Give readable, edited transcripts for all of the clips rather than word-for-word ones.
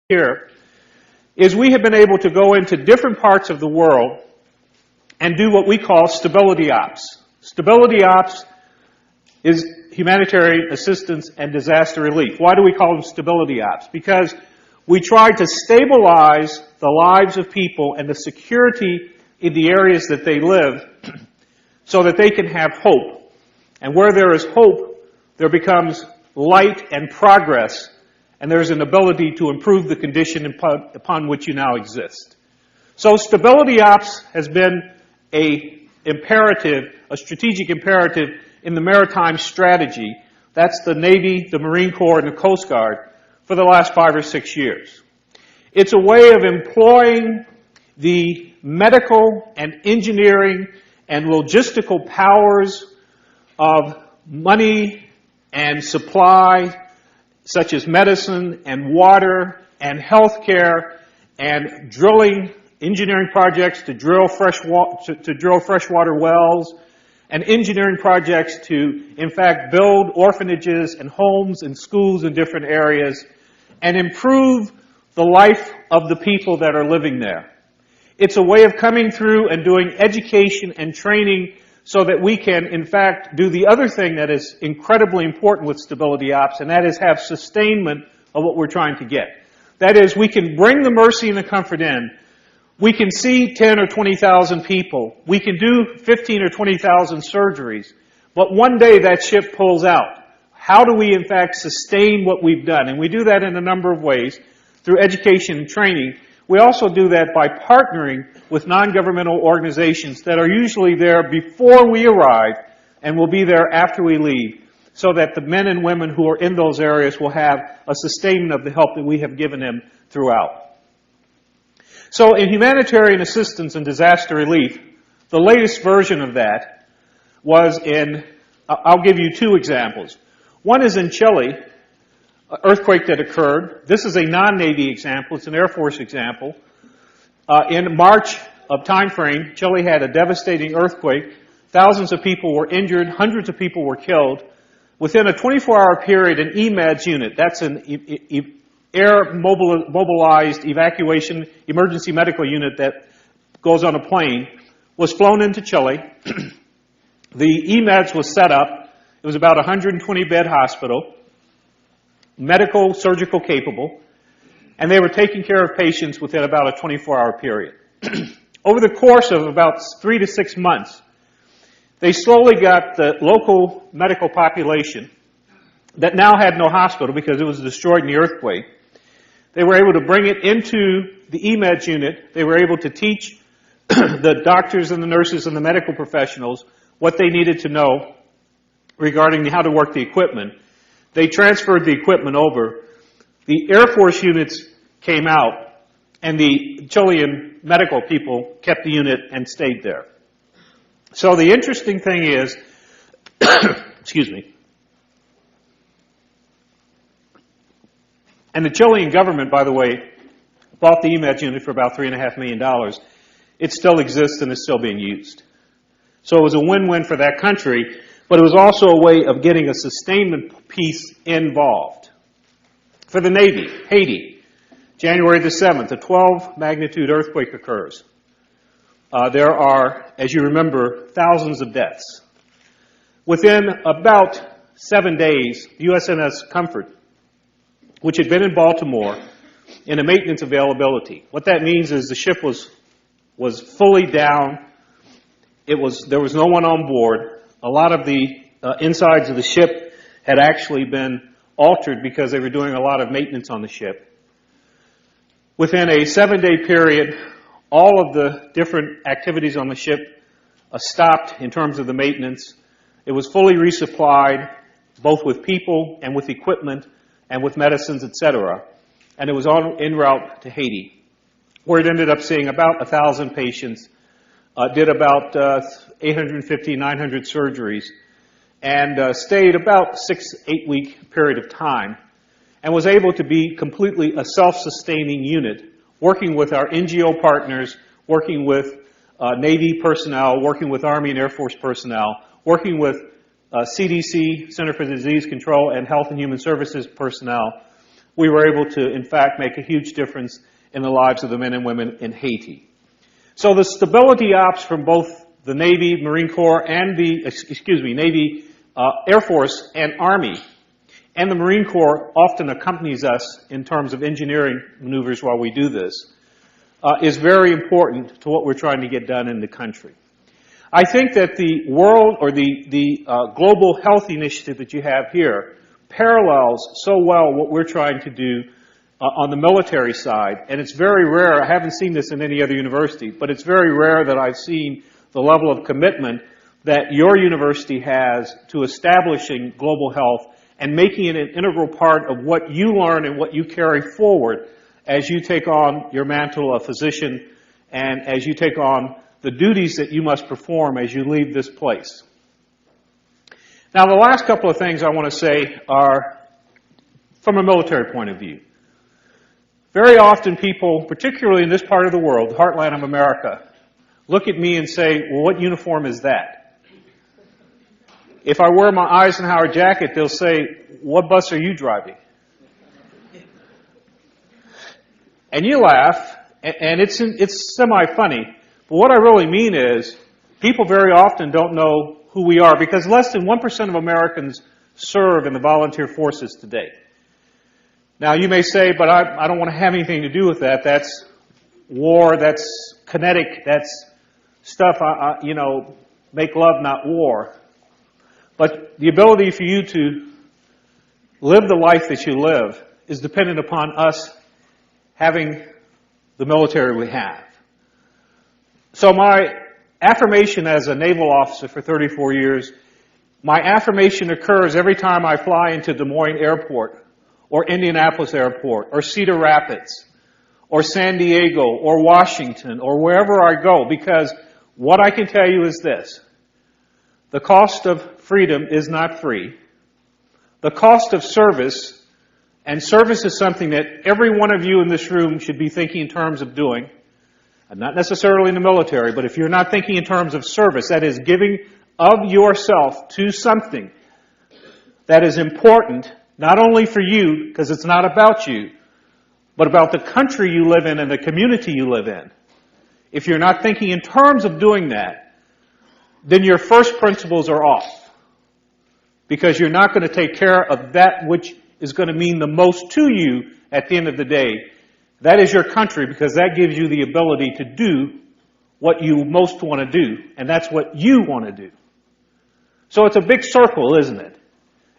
here is we have been able to go into different parts of the world and do what we call stability ops. Stability ops is humanitarian assistance and disaster relief. Why do we call them stability ops? Because we try to stabilize the lives of people and the security in the areas that they live so that they can have hope. And where there is hope, there becomes light and progress, and there's an ability to improve the condition upon which you now exist. So stability ops has been a strategic imperative in the maritime strategy. That's the Navy, the Marine Corps, and the Coast Guard for the last 5 or 6 years. It's a way of employing the medical and engineering and logistical powers of money and supply, such as medicine and water and healthcare and drilling, engineering projects to drill freshwater wells, and engineering projects to, in fact, build orphanages and homes and schools in different areas and improve the life of the people that are living there. It's a way of coming through and doing education and training so that we can, in fact, do the other thing that is incredibly important with stability ops, and that is have sustainment of what we're trying to get. That is, we can bring the mercy and the comfort in. We can see 10 or 20,000 people. We can do 15 or 20,000 surgeries. But one day that ship pulls out. How do we, in fact, sustain what we've done? And we do that in a number of ways, through education and training. We also do that by partnering with non-governmental organizations that are usually there before we arrive and will be there after we leave, so that the men and women who are in those areas will have a sustainment of the help that we have given them throughout. So in humanitarian assistance and disaster relief, the latest version of that was I'll give you 2 examples. One is in Chile, an earthquake that occurred. This is a non-Navy example. It's an Air Force example. In March of time frame, Chile had a devastating earthquake. Thousands of people were injured. Hundreds of people were killed. Within a 24-hour period, an EMADS unit, that's an air mobilized evacuation emergency medical unit that goes on a plane, was flown into Chile. The EMADS was set up. It was about a 120-bed hospital, medical, surgical capable, and they were taking care of patients within about a 24-hour period. Over the course of about 3 to 6 months, they slowly got the local medical population that now had no hospital because it was destroyed in the earthquake. They were able to bring it into the EMADS unit. They were able to teach the doctors and the nurses and the medical professionals what they needed to know regarding how to work the equipment. They transferred the equipment over. The Air Force units came out, and the Chilean medical people kept the unit and stayed there. So the interesting thing is, excuse me, and the Chilean government, by the way, bought the EMADS unit for about $3.5 million. It still exists and is still being used. So it was a win-win for that country, but it was also a way of getting a sustainment piece involved. For the Navy, Haiti, January the 7th, a 12-magnitude earthquake occurs. There are, as you remember, thousands of deaths. Within about 7 days, USNS Comfort, which had been in Baltimore, in a maintenance availability. What that means is the ship was fully down. There was no one on board. A lot of the insides of the ship had actually been altered because they were doing a lot of maintenance on the ship. Within a 7-day period, all of the different activities on the ship stopped in terms of the maintenance. It was fully resupplied, both with people and with equipment and with medicines, etc. And it was en route to Haiti, where it ended up seeing about 1,000 patients, did about 850, 900 surgeries, and stayed about 6-8 week period of time, and was able to be completely a self-sustaining unit, working with our NGO partners, working with Navy personnel, working with Army and Air Force personnel, working with CDC, Center for Disease Control, and Health and Human Services personnel, we were able to, in fact, make a huge difference in the lives of the men and women in Haiti. So the stability ops from both the Navy, Marine Corps, and Navy, Air Force, and Army, and the Marine Corps often accompanies us in terms of engineering maneuvers while we do this, is very important to what we're trying to get done in the country. I think that the world, or the global health initiative that you have here, parallels so well what we're trying to do on the military side, and it's very rare, I haven't seen this in any other university, but it's very rare that I've seen the level of commitment that your university has to establishing global health and making it an integral part of what you learn and what you carry forward as you take on your mantle of physician and as you take on the duties that you must perform as you leave this place. Now, the last couple of things I want to say are from a military point of view. Very often people, particularly in this part of the world, the heartland of America, look at me and say, well, what uniform is that? If I wear my Eisenhower jacket, they'll say, what bus are you driving? And you laugh, and it's semi-funny. But what I really mean is, people very often don't know who we are, because less than 1% of Americans serve in the volunteer forces today. Now, you may say, but I don't want to have anything to do with that. That's war, that's kinetic, that's stuff, make love, not war. But the ability for you to live the life that you live is dependent upon us having the military we have. So my affirmation as a naval officer for 34 years, my affirmation occurs every time I fly into Des Moines Airport, or Indianapolis Airport, or Cedar Rapids, or San Diego, or Washington, or wherever I go, because what I can tell you is this: the cost of freedom is not free. The cost of service, and service is something that every one of you in this room should be thinking in terms of doing, and not necessarily in the military, but if you're not thinking in terms of service, that is giving of yourself to something that is important, not only for you, because it's not about you, but about the country you live in and the community you live in. If you're not thinking in terms of doing that, then your first principles are off. Because you're not going to take care of that which is going to mean the most to you at the end of the day. That is your country, because that gives you the ability to do what you most want to do, and that's what you want to do. So it's a big circle, isn't it?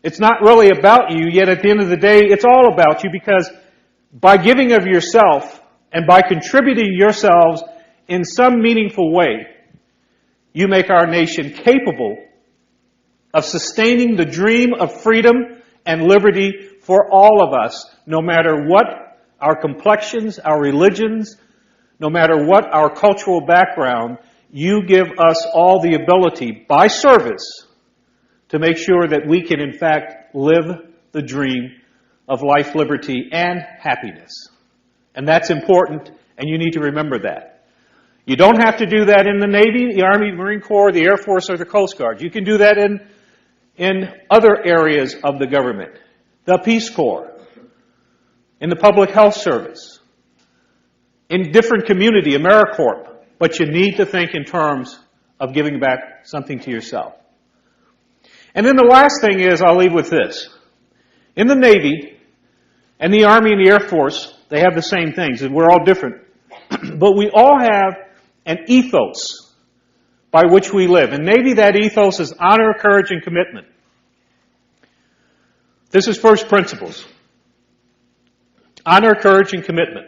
It's not really about you, yet at the end of the day, it's all about you, because by giving of yourself and by contributing yourselves in some meaningful way, you make our nation capable of sustaining the dream of freedom and liberty for all of us, no matter what our complexions, our religions, no matter what our cultural background. You give us all the ability, by service, to make sure that we can, in fact, live the dream of life, liberty, and happiness. And that's important, and you need to remember that. You don't have to do that in the Navy, the Army, the Marine Corps, the Air Force, or the Coast Guard. You can do that in other areas of the government. The Peace Corps, in the Public Health Service, in different community, AmeriCorps. But you need to think in terms of giving back something to yourself. And then the last thing is, I'll leave with this. In the Navy and the Army and the Air Force, they have the same things, and we're all different. But we all have an ethos by which we live. In Navy, that ethos is honor, courage, and commitment. This is first principles. Honor, courage, and commitment.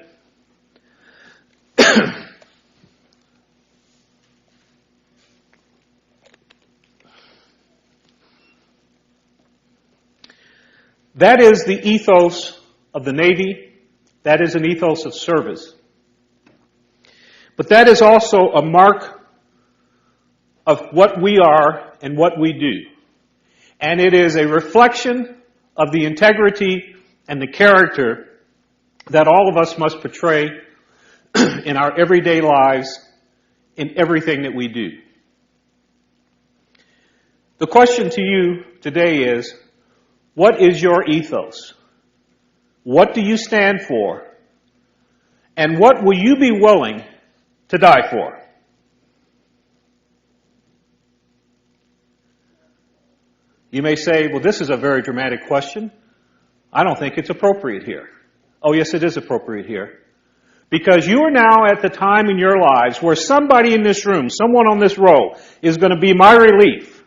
That is the ethos of the Navy. That is an ethos of service. But that is also a mark of what we are and what we do. And it is a reflection of the integrity and the character that all of us must portray in our everyday lives, in everything that we do. The question to you today is, what is your ethos? What do you stand for? And what will you be willing to die for? You may say, well, this is a very dramatic question. I don't think it's appropriate here. Oh, yes, it is appropriate here. Because you are now at the time in your lives where somebody in this room, someone on this row, is going to be my relief.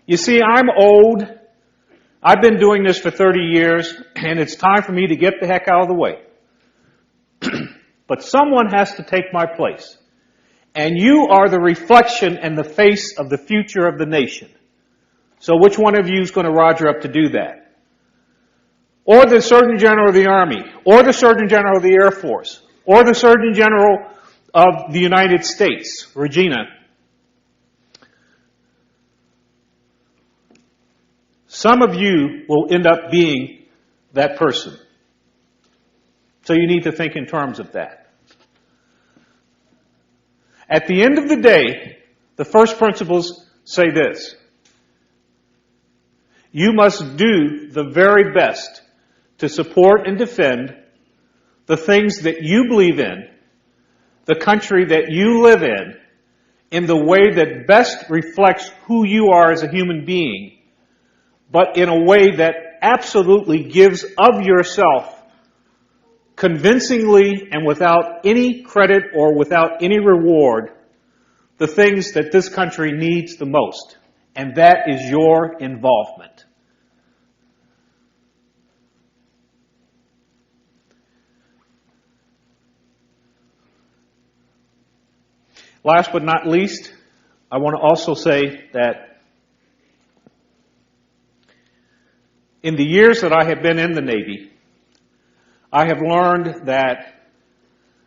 You see, I'm old. I've been doing this for 30 years, and it's time for me to get the heck out of the way. But someone has to take my place. And you are the reflection and the face of the future of the nation. So which one of you is going to roger up to do that? Or the Surgeon General of the Army, or the Surgeon General of the Air Force, or the Surgeon General of the United States, Regina. Some of you will end up being that person. So you need to think in terms of that. At the end of the day, the first principles say this. You must do the very best to support and defend the things that you believe in, the country that you live in the way that best reflects who you are as a human being, but in a way that absolutely gives of yourself convincingly and without any credit or without any reward the things that this country needs the most. And that is your involvement. Last but not least, I want to also say that in the years that I have been in the Navy, I have learned that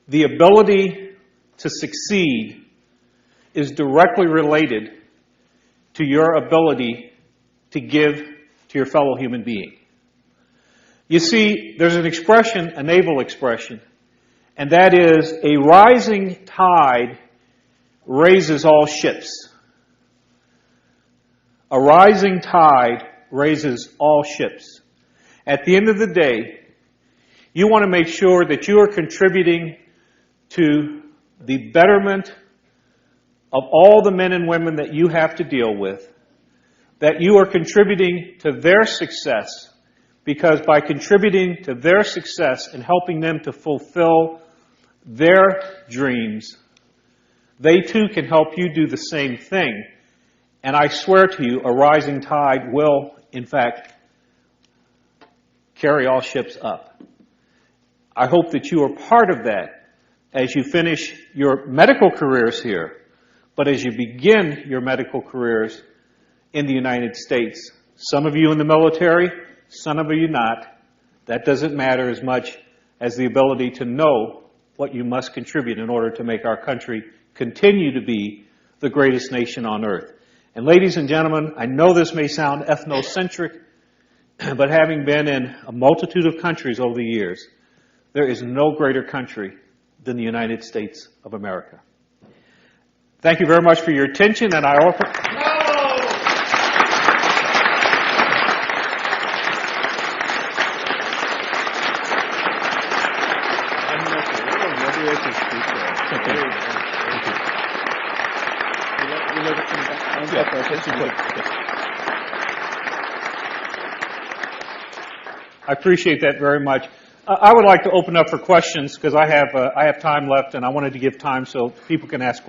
the ability to succeed is directly related to your ability to give to your fellow human being. You see, there's an expression, a naval expression, and that is a rising tide raises all ships. A rising tide raises all ships. At the end of the day, you want to make sure that you are contributing to the betterment of all the men and women that you have to deal with, that you are contributing to their success, because by contributing to their success and helping them to fulfill their dreams, they too can help you do the same thing. And I swear to you, a rising tide will, in fact, carry all ships up. I hope that you are part of that as you finish your medical careers here, but as you begin your medical careers in the United States. Some of you in the military, some of you not. That doesn't matter as much as the ability to know what you must contribute in order to make our country continue to be the greatest nation on earth. And ladies and gentlemen, I know this may sound ethnocentric, but having been in a multitude of countries over the years, there is no greater country than the United States of America. Thank you very much for your attention, and I offer... I appreciate that very much. I would like to open up for questions because I have time left, and I wanted to give time so people can ask questions.